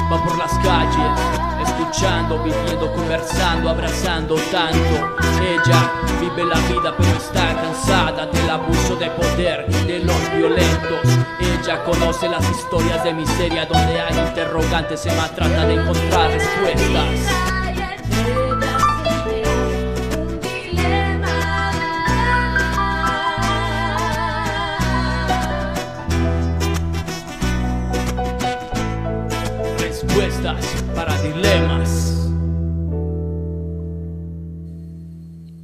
van por las calles, escuchando, viviendo, conversando, abrazando tanto. Ella vive la vida pero está cansada del abuso de poder de los violentos. Ella conoce las historias de miseria donde hay interrogantes, se trata de encontrar respuestas. Respuestas para dilemas.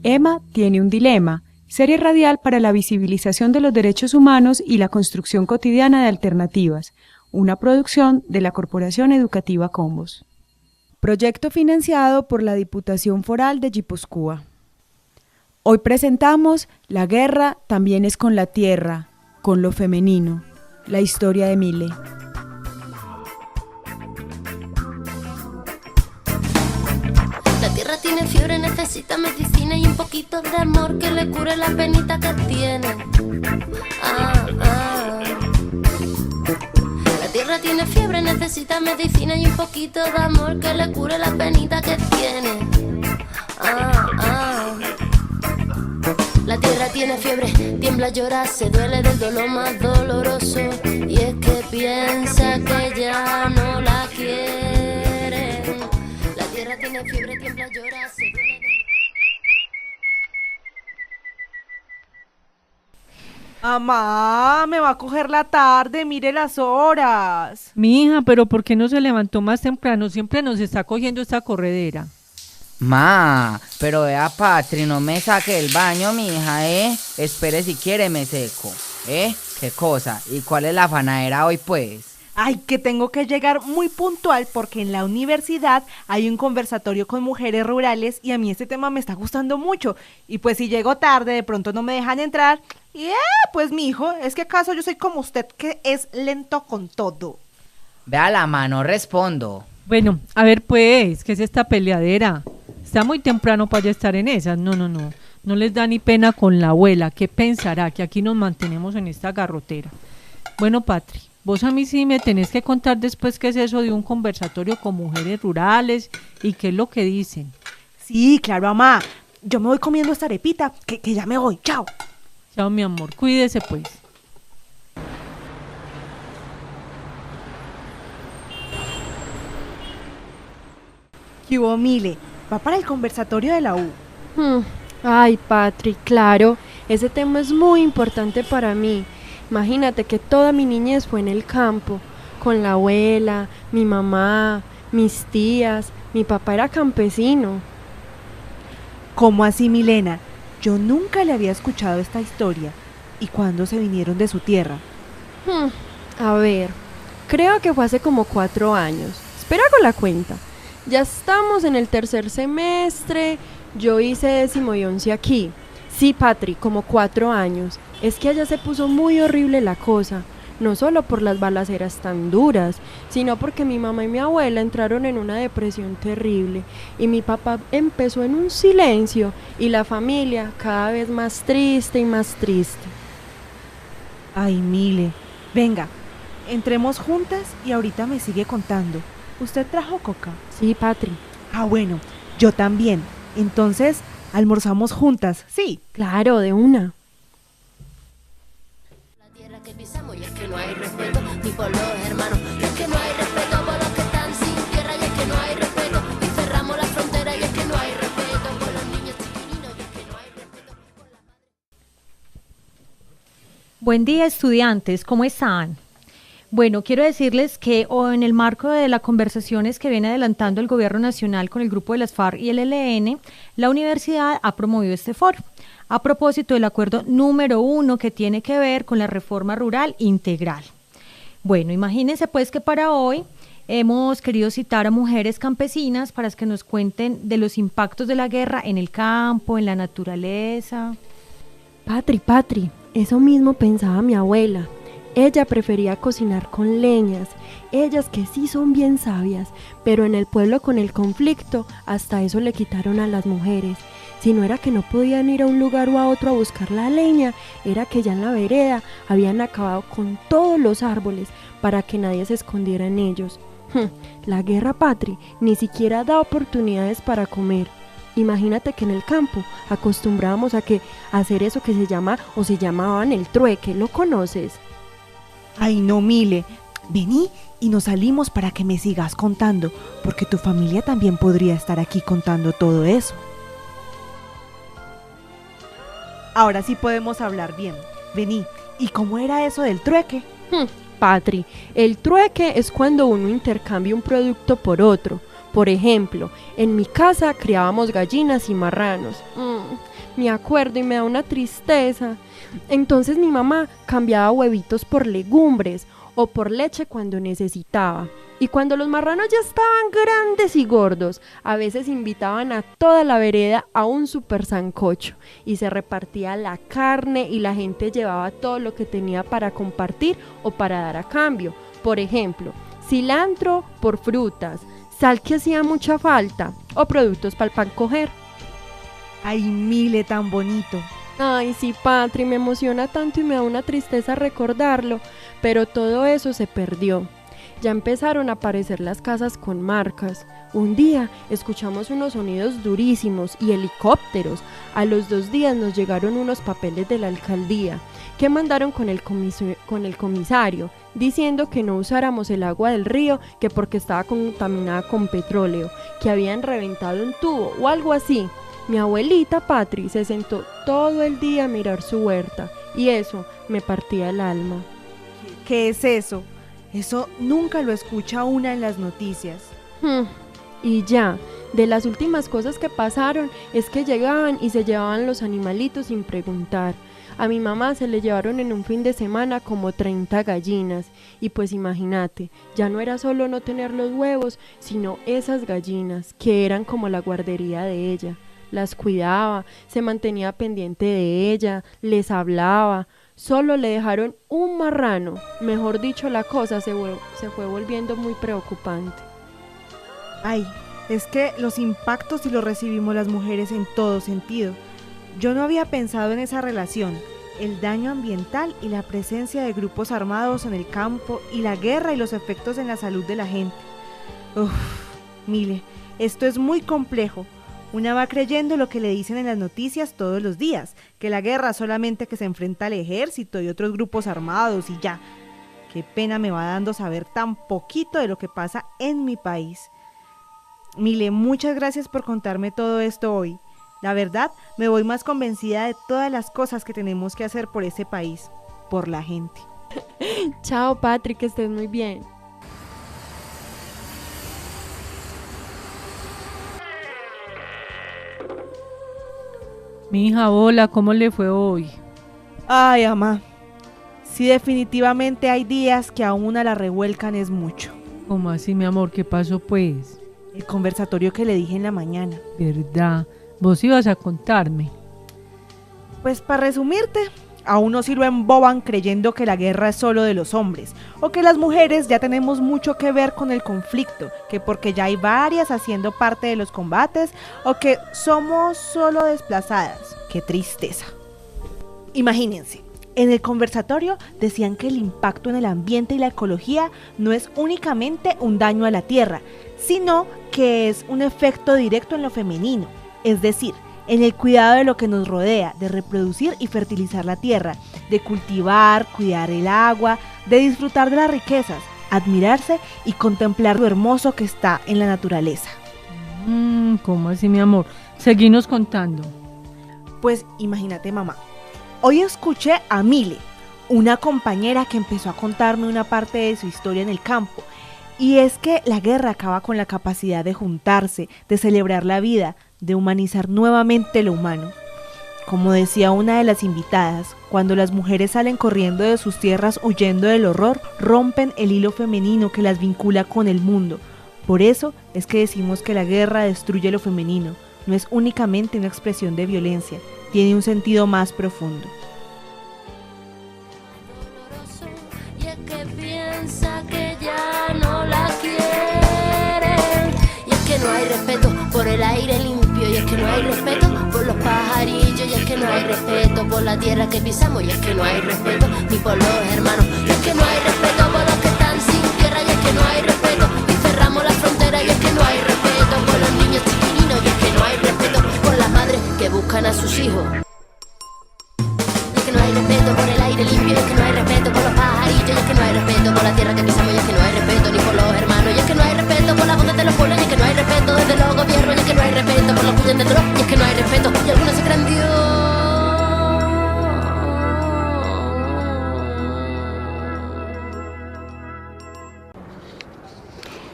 Emma tiene un dilema, serie radial para la visibilización de los derechos humanos y la construcción cotidiana de alternativas, una producción de la Corporación Educativa Combos. Proyecto financiado por la Diputación Foral de Guipúzcoa. Hoy presentamos La guerra también es con la tierra, con lo femenino, la historia de Mile. La tierra tiene fiebre, necesita medicina y un poquito de amor que le cure la penita que tiene. La tierra tiene fiebre, necesita medicina y un poquito de amor que le cure la penita que tiene. La tierra tiene fiebre, tiembla, llora, se duele del dolor más doloroso. Y es que piensa que ya no la quieren. La tierra tiene fiebre, tiembla, llora, se duele del... Mamá, me va a coger la tarde, mire las horas. Mija, pero ¿por qué no se levantó más temprano? Siempre nos está cogiendo esta corredera. Ma, pero vea Patri, no me saque el baño, mija, Espere si quiere me seco, ¿Qué cosa? ¿Y cuál es la afanadera hoy, pues? Ay, que tengo que llegar muy puntual porque en la universidad hay un conversatorio con mujeres rurales y a mí este tema me está gustando mucho. Y pues si llego tarde, de pronto no me dejan entrar. Y pues mijo, ¿es que acaso yo soy como usted que es lento con todo? Vea la mano, respondo. Bueno, a ver pues, ¿qué es esta peleadera? Está muy temprano para ya estar en esas. No les da ni pena con la abuela. ¿Qué pensará? Que aquí nos mantenemos en esta garrotera. Bueno, Patri, vos a mí sí me tenés que contar después qué es eso de un conversatorio con mujeres rurales y qué es lo que dicen. Sí, claro, mamá. Yo me voy comiendo esta arepita, que ya me voy. Chao. Chao, mi amor. Cuídese, pues. ¿Qué hubo, Mile? Va para el conversatorio de la U. Ay, Patri, claro, ese tema es muy importante para mí. Imagínate que toda mi niñez fue en el campo, con la abuela, mi mamá, mis tías, mi papá era campesino. ¿Cómo así, Milena? Yo nunca le había escuchado esta historia. ¿Y cuándo se vinieron de su tierra? A ver, creo que fue hace como 4 años. Espera con la cuenta. Ya estamos en el 3er semestre, yo hice 10º y 11 aquí. Sí, Patri, como 4 años. Es que allá se puso muy horrible la cosa, no solo por las balaceras tan duras, sino porque mi mamá y mi abuela entraron en una depresión terrible y mi papá empezó en un silencio y la familia cada vez más triste y más triste. Ay, Mile, venga, entremos juntas y ahorita me sigue contando. ¿Usted trajo coca? Sí, Patri. Ah, bueno, yo también. Entonces, almorzamos juntas, ¿sí? Claro, de una. La tierra que pisamos y es que no hay respeto ni por los hermanos. Y es que no hay respeto por los que están sin tierra y es que no hay respeto. Y cerramos la frontera y es que no hay respeto por los niños chiquitinos y es que no hay respeto por la madre. Buen día, estudiantes, ¿cómo están? Bueno, quiero decirles que en el marco de las conversaciones que viene adelantando el Gobierno Nacional con el grupo de las FARC y el ELN, la universidad ha promovido este foro a propósito del acuerdo número 1 que tiene que ver con la reforma rural integral. Bueno, imagínense pues que para hoy hemos querido citar a mujeres campesinas para que nos cuenten de los impactos de la guerra en el campo, en la naturaleza. Patri, eso mismo pensaba mi abuela. Ella prefería cocinar con leñas, ellas que sí son bien sabias, pero en el pueblo con el conflicto hasta eso le quitaron a las mujeres. Si no era que no podían ir a un lugar o a otro a buscar la leña, era que ya en la vereda habían acabado con todos los árboles para que nadie se escondiera en ellos. La guerra, Patri, ni siquiera da oportunidades para comer. Imagínate que en el campo acostumbrábamos a hacer eso que se llama o se llamaban el trueque. ¿Lo conoces? Ay, no, Mile. Vení y nos salimos para que me sigas contando, porque tu familia también podría estar aquí contando todo eso. Ahora sí podemos hablar bien. Vení, ¿y cómo era eso del trueque? Patri, el trueque es cuando uno intercambia un producto por otro. Por ejemplo, en mi casa criábamos gallinas y marranos. Me acuerdo y me da una tristeza. Entonces mi mamá cambiaba huevitos por legumbres o por leche cuando necesitaba. Y cuando los marranos ya estaban grandes y gordos, a veces invitaban a toda la vereda a un super sancocho y se repartía la carne y la gente llevaba todo lo que tenía para compartir o para dar a cambio. Por ejemplo, cilantro por frutas, sal que hacía mucha falta o productos para el pan coger. Ay, Mile, tan bonito. Ay, sí, Patri, me emociona tanto y me da una tristeza recordarlo, pero todo eso se perdió. Ya empezaron a aparecer las casas con marcas. Un día escuchamos unos sonidos durísimos y helicópteros. A los 2 días nos llegaron unos papeles de la alcaldía que mandaron con el comisario, diciendo que no usáramos el agua del río, que porque estaba contaminada con petróleo, que habían reventado un tubo o algo así. Mi abuelita Patri se sentó todo el día a mirar su huerta y eso me partía el alma. ¿Qué es eso? Eso nunca lo escucha una en las noticias. Y ya, de las últimas cosas que pasaron es que llegaban y se llevaban los animalitos sin preguntar. A mi mamá se le llevaron en un fin de semana como 30 gallinas y pues imagínate, ya no era solo no tener los huevos, sino esas gallinas que eran como la guardería de ella. Las cuidaba, se mantenía pendiente de ella, les hablaba. Solo le dejaron un marrano. Mejor dicho, la cosa se fue volviendo muy preocupante. Ay, es que los impactos sí los recibimos las mujeres en todo sentido. Yo no había pensado en esa relación, el daño ambiental y la presencia de grupos armados en el campo y la guerra y los efectos en la salud de la gente. Mile, esto es muy complejo. Una va creyendo lo que le dicen en las noticias todos los días, que la guerra solamente que se enfrenta al ejército y otros grupos armados y ya. Qué pena me va dando saber tan poquito de lo que pasa en mi país. Mile, muchas gracias por contarme todo esto hoy. La verdad, me voy más convencida de todas las cosas que tenemos que hacer por ese país, por la gente. Chao, Patri, que estés muy bien. Mi hija, hola, ¿cómo le fue hoy? Ay, mamá, sí, definitivamente hay días que a una la revuelcan es mucho. ¿Cómo así, mi amor? ¿Qué pasó, pues? El conversatorio que le dije en la mañana. ¿Verdad? ¿Vos ibas a contarme? Pues para resumirte, a uno sí lo emboban creyendo que la guerra es solo de los hombres, o que las mujeres ya tenemos mucho que ver con el conflicto, que porque ya hay varias haciendo parte de los combates, o que somos solo desplazadas. ¡Qué tristeza! Imagínense, en el conversatorio decían que el impacto en el ambiente y la ecología no es únicamente un daño a la tierra, sino que es un efecto directo en lo femenino, es decir, en el cuidado de lo que nos rodea, de reproducir y fertilizar la tierra, de cultivar, cuidar el agua, de disfrutar de las riquezas, admirarse y contemplar lo hermoso que está en la naturaleza. ¿Cómo así, mi amor? Seguinos contando. Pues imagínate, mamá, hoy escuché a Mile, una compañera que empezó a contarme una parte de su historia en el campo, y es que la guerra acaba con la capacidad de juntarse, de celebrar la vida, de humanizar nuevamente lo humano. Como decía una de las invitadas, cuando las mujeres salen corriendo de sus tierras huyendo del horror, rompen el hilo femenino que las vincula con el mundo. Por eso es que decimos que la guerra destruye lo femenino, no es únicamente una expresión de violencia, tiene un sentido más profundo. Y es que piensa que ya no la quieren. Y es que no hay respeto por el aire limpio. Y es que no hay respeto por los pajarillos. Y es que no hay respeto por la tierra que pisamos. Y es que no hay respeto ni por los hermanos. Y es que no hay respeto por los que están sin tierra. Y es que no hay respeto.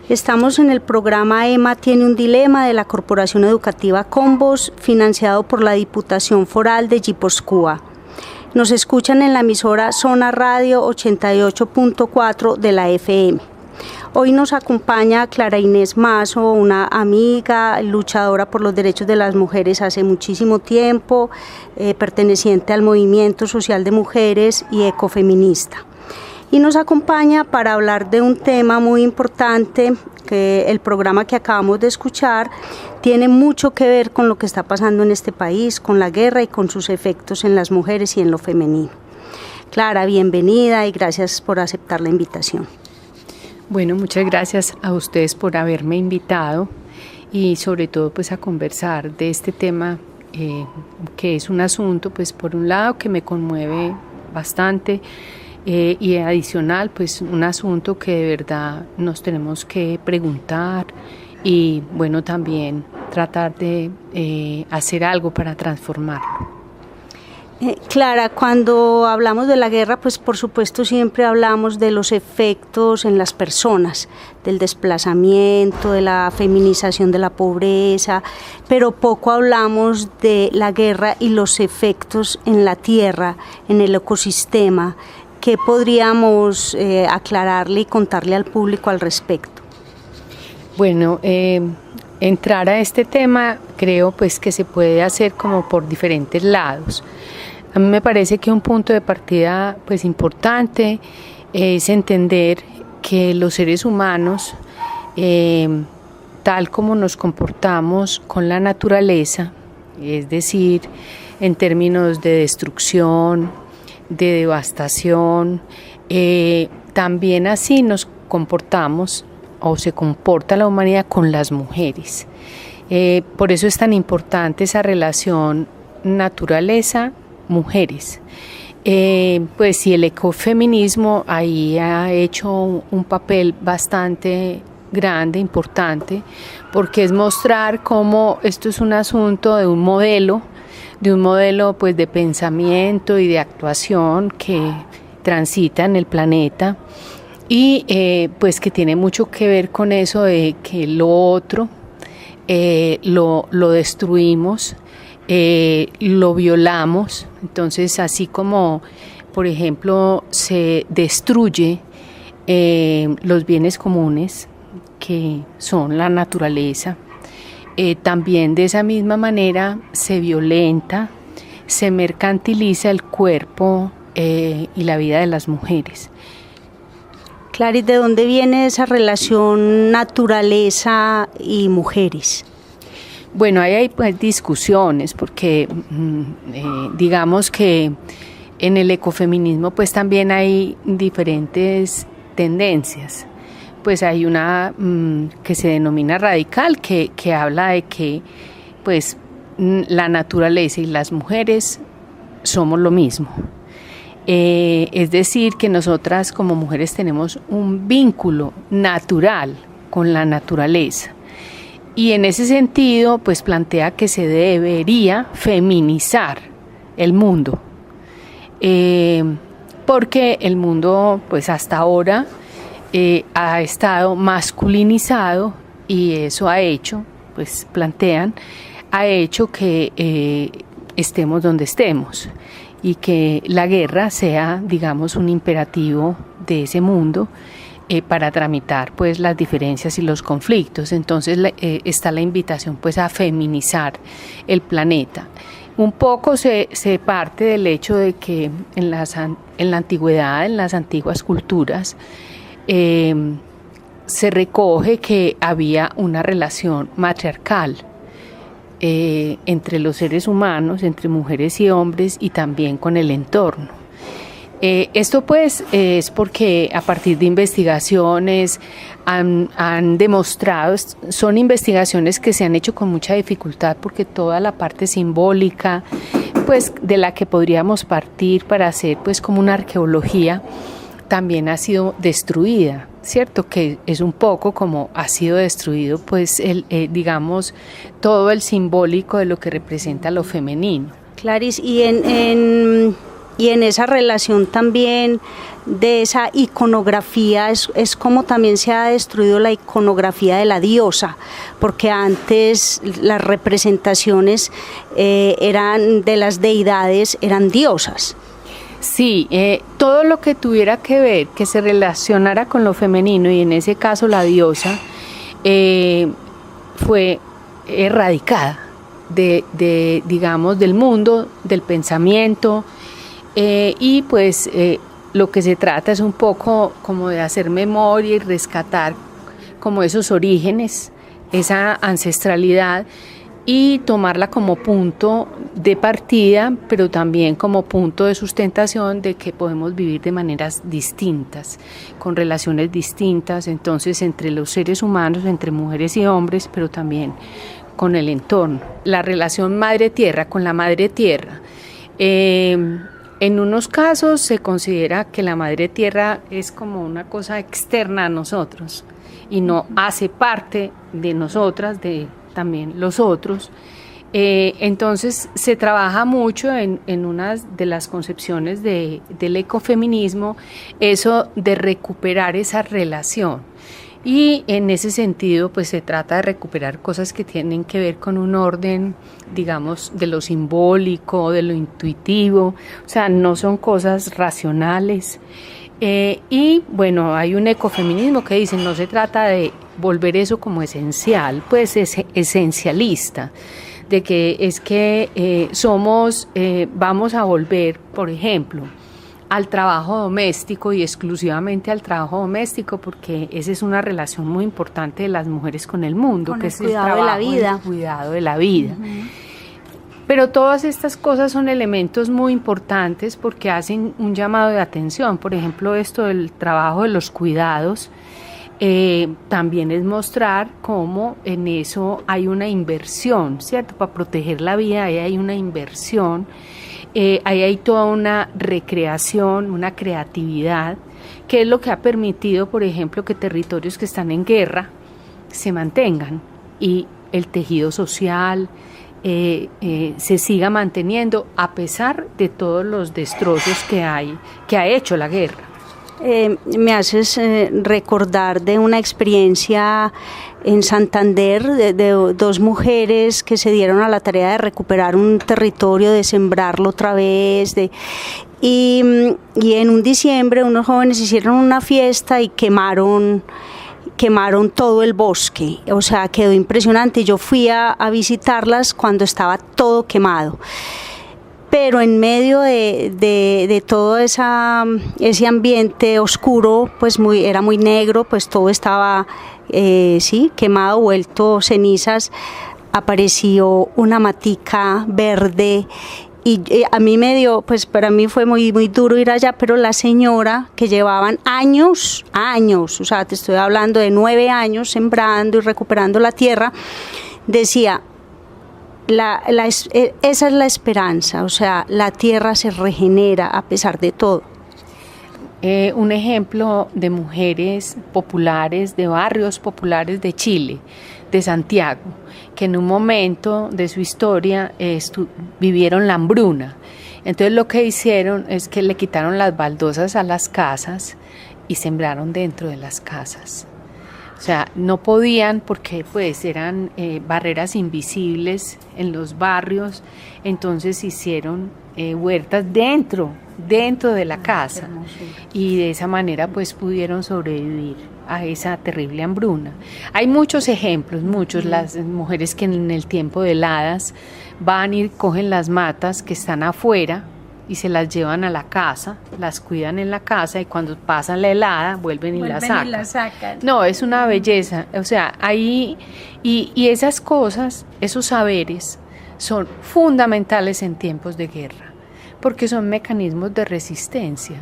Estamos en el programa EMA tiene un dilema de la Corporación Educativa Combos, financiado por la Diputación Foral de Guipúzcoa. Nos escuchan en la emisora Zona Radio 88.4 de la FM. Hoy nos acompaña Clara Inés Mazo, una amiga, luchadora por los derechos de las mujeres hace muchísimo tiempo, perteneciente al Movimiento Social de Mujeres y ecofeminista. Y nos acompaña para hablar de un tema muy importante, que el programa que acabamos de escuchar tiene mucho que ver con lo que está pasando en este país, con la guerra y con sus efectos en las mujeres y en lo femenino. Clara, bienvenida y gracias por aceptar la invitación. Bueno, muchas gracias a ustedes por haberme invitado y sobre todo pues a conversar de este tema que es un asunto pues por un lado que me conmueve bastante y adicional pues un asunto que de verdad nos tenemos que preguntar y bueno también tratar de hacer algo para transformarlo. Clara, cuando hablamos de la guerra, pues por supuesto siempre hablamos de los efectos en las personas, del desplazamiento, de la feminización de la pobreza, pero poco hablamos de la guerra y los efectos en la tierra, en el ecosistema. ¿Qué podríamos aclararle y contarle al público al respecto? Bueno, entrar a este tema creo pues que se puede hacer como por diferentes lados. A mí me parece que un punto de partida pues importante es entender que los seres humanos, tal como nos comportamos con la naturaleza, es decir, en términos de destrucción, de devastación, también así nos comportamos o se comporta la humanidad con las mujeres. Por eso es tan importante esa relación naturaleza-mujeres. Pues sí, el ecofeminismo ahí ha hecho un papel bastante grande, importante, porque es mostrar cómo esto es un asunto de un modelo pues de pensamiento y de actuación que transita en el planeta y pues que tiene mucho que ver con eso de que lo otro lo destruimos, lo violamos. Entonces así como por ejemplo se destruye los bienes comunes que son la naturaleza, también de esa misma manera se violenta, se mercantiliza el cuerpo y la vida de las mujeres. Clarice, ¿de dónde viene esa relación naturaleza y mujeres? Bueno, ahí hay pues discusiones porque digamos que en el ecofeminismo pues también hay diferentes tendencias. Pues hay una que se denomina radical, que habla de que pues la naturaleza y las mujeres somos lo mismo. Es decir, que nosotras como mujeres tenemos un vínculo natural con la naturaleza. Y en ese sentido, pues plantea que se debería feminizar el mundo. Porque el mundo, pues hasta ahora, ha estado masculinizado y eso ha hecho, pues plantean, ha hecho que estemos donde estemos y que la guerra sea, digamos, un imperativo de ese mundo para tramitar pues las diferencias y los conflictos. Entonces está la invitación pues a feminizar el planeta. Un poco se parte del hecho de que en la antigüedad, en las antiguas culturas, se recoge que había una relación matriarcal entre los seres humanos, entre mujeres y hombres y también con el entorno. Esto pues es porque a partir de investigaciones han demostrado, son investigaciones que se han hecho con mucha dificultad porque toda la parte simbólica pues de la que podríamos partir para hacer pues como una arqueología también ha sido destruida, ¿cierto? Que es un poco como ha sido destruido pues digamos todo el simbólico de lo que representa lo femenino. Clarice, y en en esa relación también de esa iconografía es como también se ha destruido la iconografía de la diosa, porque antes las representaciones eran de las deidades, eran diosas. Sí, todo lo que tuviera que ver, que se relacionara con lo femenino, y en ese caso la diosa, fue erradicada digamos, del mundo, del pensamiento, y pues lo que se trata es un poco como de hacer memoria y rescatar como esos orígenes, esa ancestralidad, y tomarla como punto de partida, pero también como punto de sustentación de que podemos vivir de maneras distintas, con relaciones distintas, entonces entre los seres humanos, entre mujeres y hombres, pero también con el entorno. La relación madre-tierra con la madre-tierra. En unos casos se considera que la madre-tierra es como una cosa externa a nosotros y no hace parte de nosotras, de también los otros. Entonces se trabaja mucho en una de las concepciones del ecofeminismo, eso de recuperar esa relación. Y en ese sentido pues se trata de recuperar cosas que tienen que ver con un orden, digamos, de lo simbólico, de lo intuitivo, o sea, no son cosas racionales. Y bueno, hay un ecofeminismo que dice, no se trata de volver eso como esencial, pues es esencialista, de que es que vamos a volver, por ejemplo, al trabajo doméstico y exclusivamente al trabajo doméstico, porque esa es una relación muy importante de las mujeres con el mundo, con que el es cuidado el de la trabajo, vida. el cuidado de la vida. Pero todas estas cosas son elementos muy importantes porque hacen un llamado de atención. Por ejemplo, esto del trabajo de los cuidados, también es mostrar cómo en eso hay una inversión, ¿cierto? Para proteger la vida ahí hay una inversión, ahí hay toda una recreación, una creatividad, que es lo que ha permitido, por ejemplo, que territorios que están en guerra se mantengan y el tejido social se siga manteniendo a pesar de todos los destrozos que ha hecho la guerra. Me haces recordar de una experiencia en Santander de dos mujeres que se dieron a la tarea de recuperar un territorio, de sembrarlo otra vez, y en un diciembre unos jóvenes hicieron una fiesta y quemaron todo el bosque, o sea, quedó impresionante. Yo fui a visitarlas cuando estaba todo quemado. Pero en medio de todo ese ambiente oscuro, pues era muy negro, pues todo estaba quemado, vuelto cenizas, apareció una matica verde y a mí pues para mí fue muy, muy duro ir allá, pero la señora, que llevaban años, o sea, te estoy hablando de 9 años sembrando y recuperando la tierra, decía, esa es la esperanza, o sea, la tierra se regenera a pesar de todo. Un ejemplo de mujeres populares, de barrios populares de Chile, de Santiago, que en un momento de su historia vivieron la hambruna. Entonces lo que hicieron es que le quitaron las baldosas a las casas y sembraron dentro de las casas. O sea, no podían porque pues eran barreras invisibles en los barrios, entonces hicieron huertas dentro de la casa y de esa manera pues pudieron sobrevivir a esa terrible hambruna. Hay muchos ejemplos, las mujeres que en el tiempo de heladas van y cogen las matas que están afuera y se las llevan a la casa, las cuidan en la casa y cuando pasan la helada vuelven y la sacan. No, es una belleza, o sea, ahí y esas cosas, esos saberes son fundamentales en tiempos de guerra, porque son mecanismos de resistencia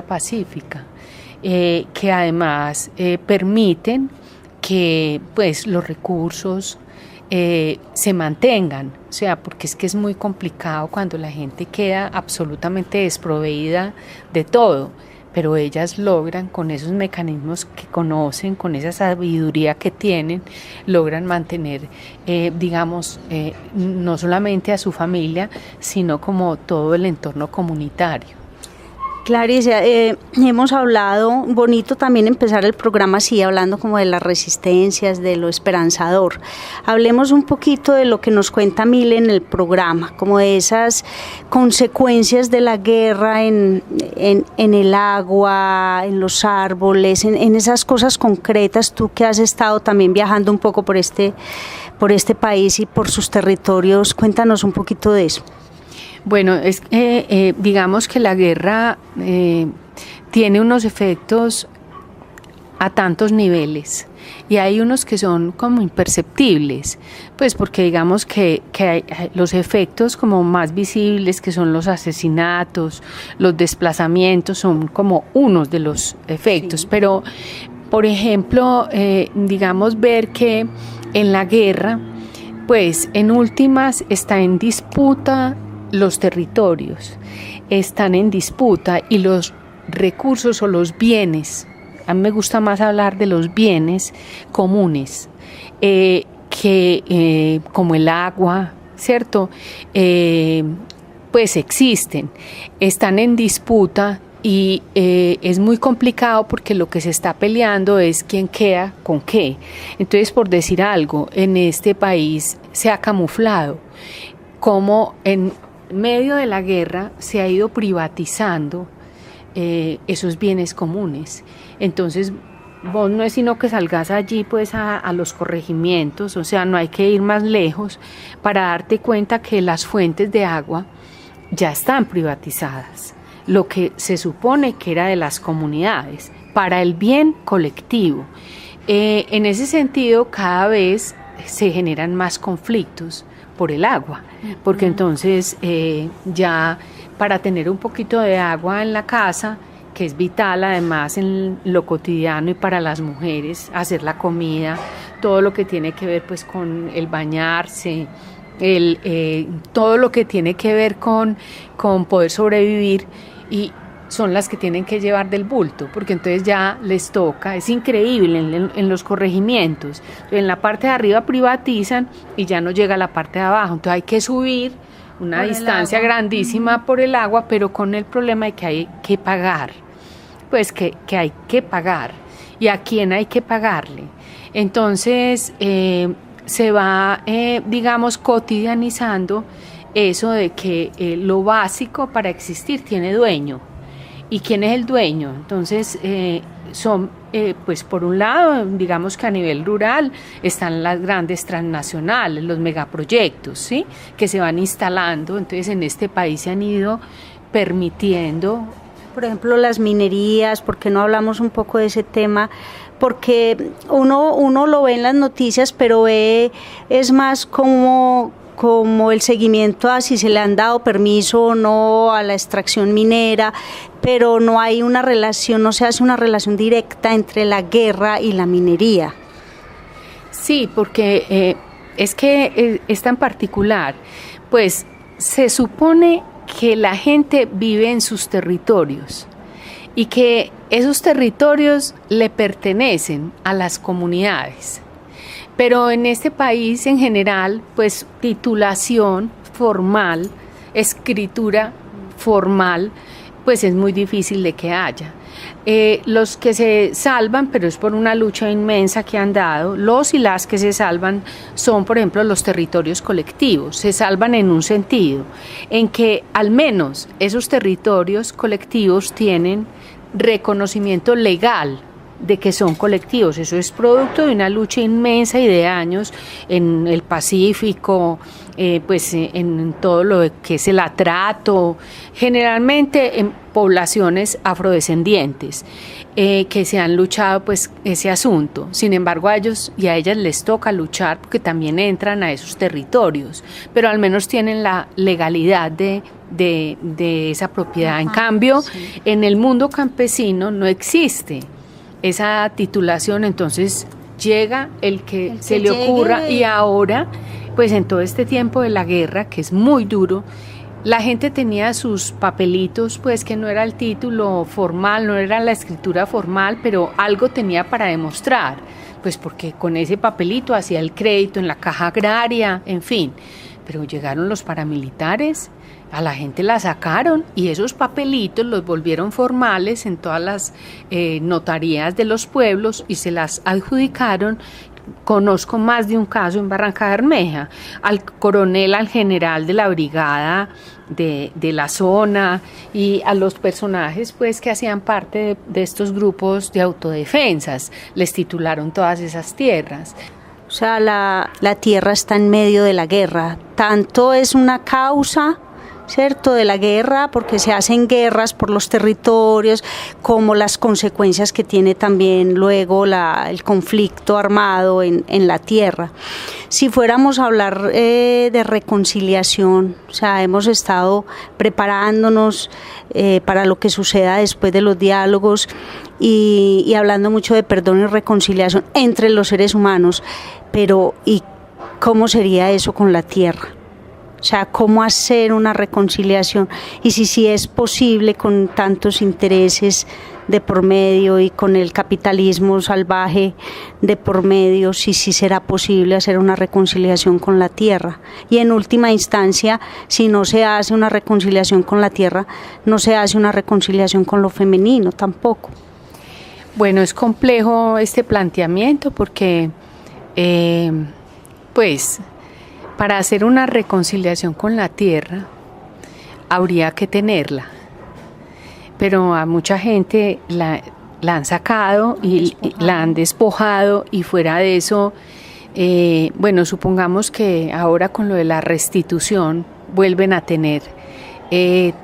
pacífica, que además permiten que pues los recursos se mantengan, o sea, porque es que es muy complicado cuando la gente queda absolutamente desproveída de todo, pero ellas logran con esos mecanismos que conocen, con esa sabiduría que tienen, logran mantener, no solamente a su familia, sino como todo el entorno comunitario. Claricia, hemos hablado, bonito también empezar el programa así, hablando como de las resistencias, de lo esperanzador. Hablemos un poquito de lo que nos cuenta Mile en el programa, como de esas consecuencias de la guerra en el agua, en los árboles, en esas cosas concretas. Tú que has estado también viajando un poco por este país y por sus territorios, cuéntanos un poquito de eso. Bueno, digamos que la guerra tiene unos efectos a tantos niveles y hay unos que son como imperceptibles, pues porque digamos que hay los efectos como más visibles, que son los asesinatos, los desplazamientos, son como unos de los efectos, sí. Pero por ejemplo, digamos ver que en la guerra, pues en últimas está en disputa los territorios, están en disputa y los recursos o los bienes, a mí me gusta más hablar de los bienes comunes, como el agua, ¿cierto? Pues existen, están en disputa y es muy complicado porque lo que se está peleando es quién queda con qué. Entonces, por decir algo, en este país se ha camuflado como en medio de la guerra se ha ido privatizando esos bienes comunes. Entonces vos no es sino que salgas allí pues a los corregimientos, o sea, no hay que ir más lejos para darte cuenta que las fuentes de agua ya están privatizadas, lo que se supone que era de las comunidades, para el bien colectivo. En ese sentido, cada vez se generan más conflictos por el agua, porque entonces ya para tener un poquito de agua en la casa, que es vital además en lo cotidiano y para las mujeres, hacer la comida, todo lo que tiene que ver pues con el bañarse, todo lo que tiene que ver con poder sobrevivir, y son las que tienen que llevar del bulto, porque entonces ya les toca, es increíble en los corregimientos, en la parte de arriba privatizan y ya no llega a la parte de abajo, entonces hay que subir una distancia grandísima por el agua, pero con el problema de que hay que pagar, pues que hay que pagar, y a quién hay que pagarle. Entonces se va, digamos, cotidianizando eso de que lo básico para existir tiene dueño. ¿Y quién es el dueño? Entonces son, pues por un lado, digamos que a nivel rural están las grandes transnacionales, los megaproyectos, ¿sí? Que se van instalando. Entonces en este país se han ido permitiendo. Por ejemplo, las minerías, ¿por qué no hablamos un poco de ese tema? Porque uno lo ve en las noticias, pero es más como el seguimiento a si se le han dado permiso o no a la extracción minera, pero no hay una relación, no se hace una relación directa entre la guerra y la minería. Sí, porque es que es tan particular, pues se supone que la gente vive en sus territorios y que esos territorios le pertenecen a las comunidades. Pero en este país en general, pues titulación formal, escritura formal, pues es muy difícil de que haya. Los que se salvan, pero es por una lucha inmensa que han dado, los y las que se salvan son, por ejemplo, los territorios colectivos. Se salvan en un sentido, en que al menos esos territorios colectivos tienen reconocimiento legal de que son colectivos. Eso es producto de una lucha inmensa y de años en el Pacífico, pues en todo lo que es el atrato, generalmente en poblaciones afrodescendientes que se han luchado pues ese asunto. Sin embargo, a ellos y a ellas les toca luchar porque también entran a esos territorios, pero al menos tienen la legalidad de esa propiedad. En cambio, sí, en el mundo campesino no existe esa titulación, entonces llega el que se le ocurra, y ahora, pues en todo este tiempo de la guerra, que es muy duro, la gente tenía sus papelitos, pues que no era el título formal, no era la escritura formal, pero algo tenía para demostrar, pues porque con ese papelito hacía el crédito en la caja agraria, en fin. Pero llegaron los paramilitares, a la gente la sacaron y esos papelitos los volvieron formales en todas las notarías de los pueblos y se las adjudicaron. Conozco más de un caso en Barranca Bermeja, al coronel, al general de la brigada de la zona y a los personajes pues que hacían parte de estos grupos de autodefensas, les titularon todas esas tierras. O sea, la tierra está en medio de la guerra, tanto es una causa, ¿cierto?, de la guerra, porque se hacen guerras por los territorios, como las consecuencias que tiene también luego el conflicto armado en la tierra. Si fuéramos a hablar de reconciliación, o sea, hemos estado preparándonos para lo que suceda después de los diálogos y hablando mucho de perdón y reconciliación entre los seres humanos, pero ¿y cómo sería eso con la tierra? O sea, cómo hacer una reconciliación y si es posible con tantos intereses de por medio y con el capitalismo salvaje de por medio, si será posible hacer una reconciliación con la tierra. Y en última instancia, si no se hace una reconciliación con la tierra, no se hace una reconciliación con lo femenino tampoco. Bueno, es complejo este planteamiento porque, pues, para hacer una reconciliación con la tierra, habría que tenerla. Pero a mucha gente la han sacado y la han despojado y fuera de eso, bueno, supongamos que ahora con lo de la restitución vuelven a tener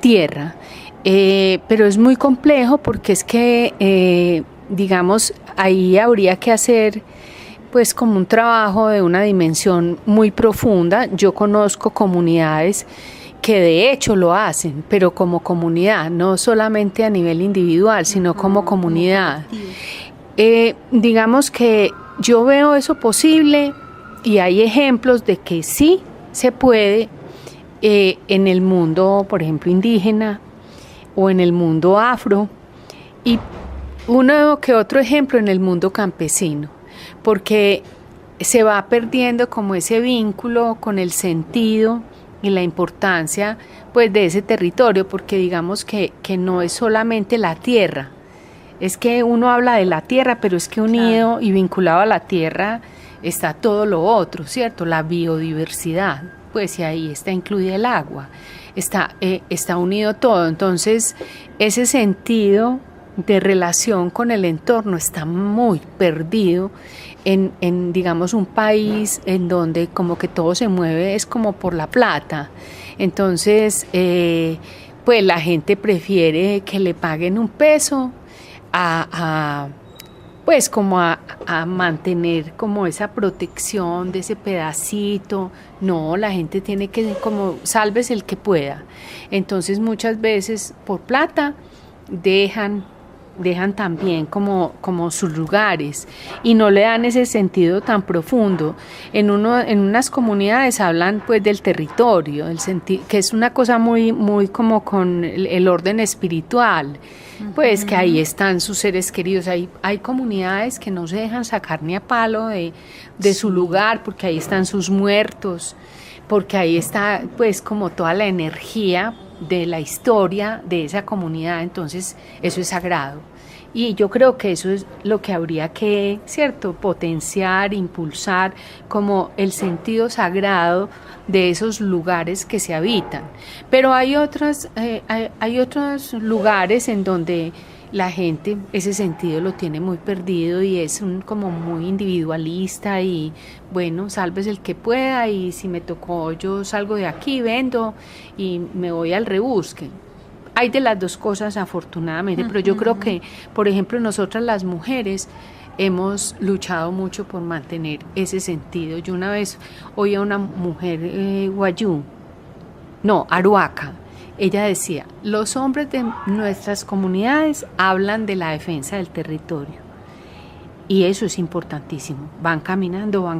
tierra. Pero es muy complejo porque es que, digamos, ahí habría que hacer pues como un trabajo de una dimensión muy profunda. Yo conozco comunidades que de hecho lo hacen, pero como comunidad, no solamente a nivel individual, sino como comunidad. Digamos que yo veo eso posible y hay ejemplos de que sí se puede en el mundo, por ejemplo, indígena o en el mundo afro y uno que otro ejemplo en el mundo campesino, porque se va perdiendo como ese vínculo con el sentido y la importancia pues de ese territorio, porque digamos que no es solamente la tierra, es que uno habla de la tierra, pero es que unido, claro, y vinculado a la tierra está todo lo otro, ¿cierto? La biodiversidad, pues y ahí está incluida el agua, está unido todo, entonces ese sentido de relación con el entorno está muy perdido en digamos un país en donde como que todo se mueve es como por la plata. Entonces pues la gente prefiere que le paguen un peso pues como a mantener como esa protección de ese pedacito. No, la gente tiene que como sálvese el que pueda. Entonces muchas veces por plata dejan también como sus lugares y no le dan ese sentido tan profundo. En unas comunidades hablan pues del territorio, que es una cosa muy, muy como con el orden espiritual, pues que ahí están sus seres queridos. Hay comunidades que no se dejan sacar ni a palo de su lugar, porque ahí están sus muertos, porque ahí está pues como toda la energía de la historia de esa comunidad, entonces eso es sagrado. Y yo creo que eso es lo que habría que, ¿cierto?, potenciar, impulsar, como el sentido sagrado de esos lugares que se habitan. Pero hay otros lugares en donde la gente ese sentido lo tiene muy perdido y es como muy individualista y bueno, sálvese el que pueda y si me tocó yo salgo de aquí, vendo y me voy al rebusque. Hay de las dos cosas afortunadamente, pero yo creo que, por ejemplo, nosotras las mujeres hemos luchado mucho por mantener ese sentido. Yo una vez oí a una mujer aruaca. Ella decía, los hombres de nuestras comunidades hablan de la defensa del territorio y eso es importantísimo. Van caminando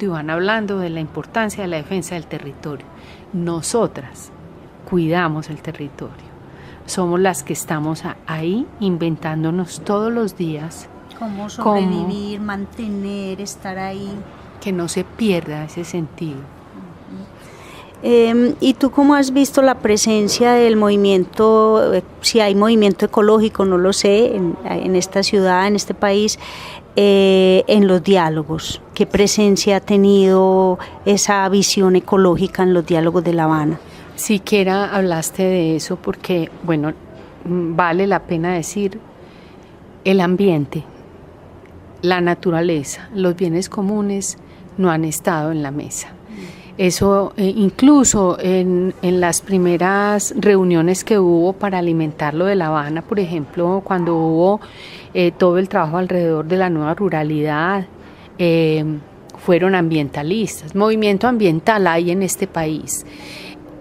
y van hablando de la importancia de la defensa del territorio. Nosotras cuidamos el territorio. Somos las que estamos ahí inventándonos todos los días. ¿Cómo sobrevivir, mantener, estar ahí? Que no se pierda ese sentido. ¿Y tú cómo has visto la presencia del movimiento, si hay movimiento ecológico, no lo sé, en esta ciudad, en este país, en los diálogos? ¿Qué presencia ha tenido esa visión ecológica en los diálogos de La Habana? Siquiera hablaste de eso porque, bueno, vale la pena decir el ambiente, la naturaleza, los bienes comunes no han estado en la mesa. Eso incluso en las primeras reuniones que hubo para alimentar lo de La Habana, por ejemplo, cuando hubo todo el trabajo alrededor de la nueva ruralidad, fueron ambientalistas. Movimiento ambiental hay en este país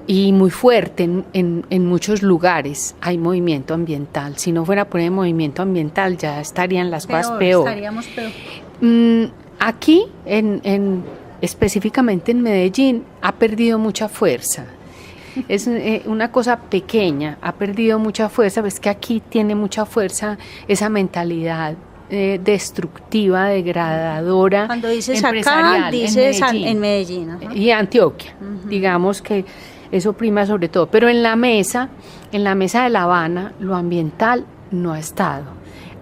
y muy fuerte en muchos lugares hay movimiento ambiental. Si no fuera por el movimiento ambiental ya estarían las cosas peor. Estaríamos peor. Aquí específicamente en Medellín ha perdido mucha fuerza. Es una cosa pequeña, ha perdido mucha fuerza, ves que aquí tiene mucha fuerza esa mentalidad destructiva, degradadora. Cuando dices empresarial, acá, dices en Medellín. Y Antioquia, digamos que eso prima sobre todo, pero en la mesa de La Habana, lo ambiental no ha estado.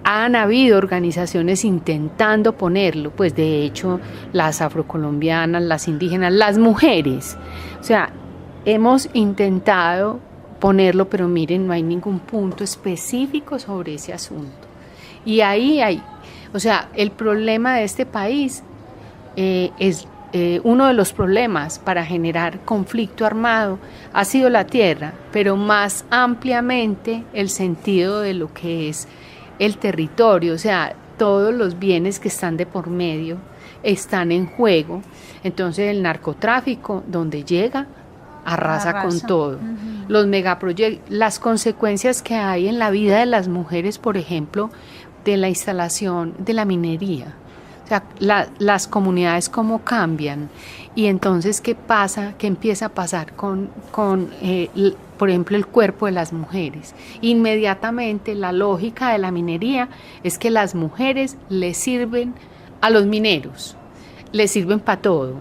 Han habido organizaciones intentando ponerlo, pues de hecho las afrocolombianas, las indígenas, las mujeres, o sea, hemos intentado ponerlo, pero miren, no hay ningún punto específico sobre ese asunto. Y ahí hay, o sea, el problema de este país es uno de los problemas para generar conflicto armado ha sido la tierra, pero más ampliamente el sentido de lo que es el territorio, o sea, todos los bienes que están de por medio están en juego. Entonces el narcotráfico, donde llega, arrasa con todo. Los megaproyectos, las consecuencias que hay en la vida de las mujeres, por ejemplo, de la instalación de la minería. O sea, las comunidades cómo cambian. Y entonces, ¿qué pasa? ¿Qué empieza a pasar con por ejemplo, el cuerpo de las mujeres? Inmediatamente la lógica de la minería es que las mujeres le sirven a los mineros, le sirven para todo,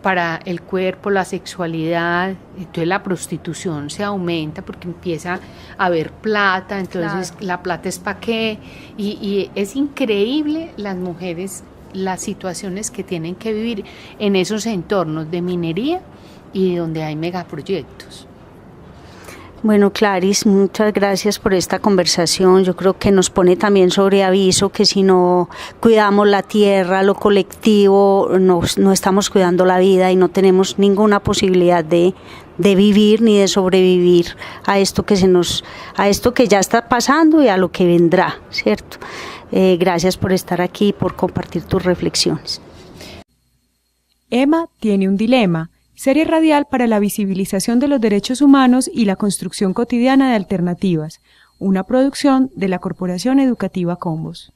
para el cuerpo, la sexualidad. Entonces la prostitución se aumenta porque empieza a haber plata, entonces claro, la plata es para qué, y es increíble las mujeres, las situaciones que tienen que vivir en esos entornos de minería y donde hay megaproyectos. Bueno, Clarice, muchas gracias por esta conversación. Yo creo que nos pone también sobre aviso que si no cuidamos la tierra, lo colectivo, no estamos cuidando la vida y no tenemos ninguna posibilidad de vivir ni de sobrevivir a esto que ya está pasando y a lo que vendrá, ¿cierto? Gracias por estar aquí y por compartir tus reflexiones. Emma tiene un dilema. Serie radial para la visibilización de los derechos humanos y la construcción cotidiana de alternativas, una producción de la Corporación Educativa Combos.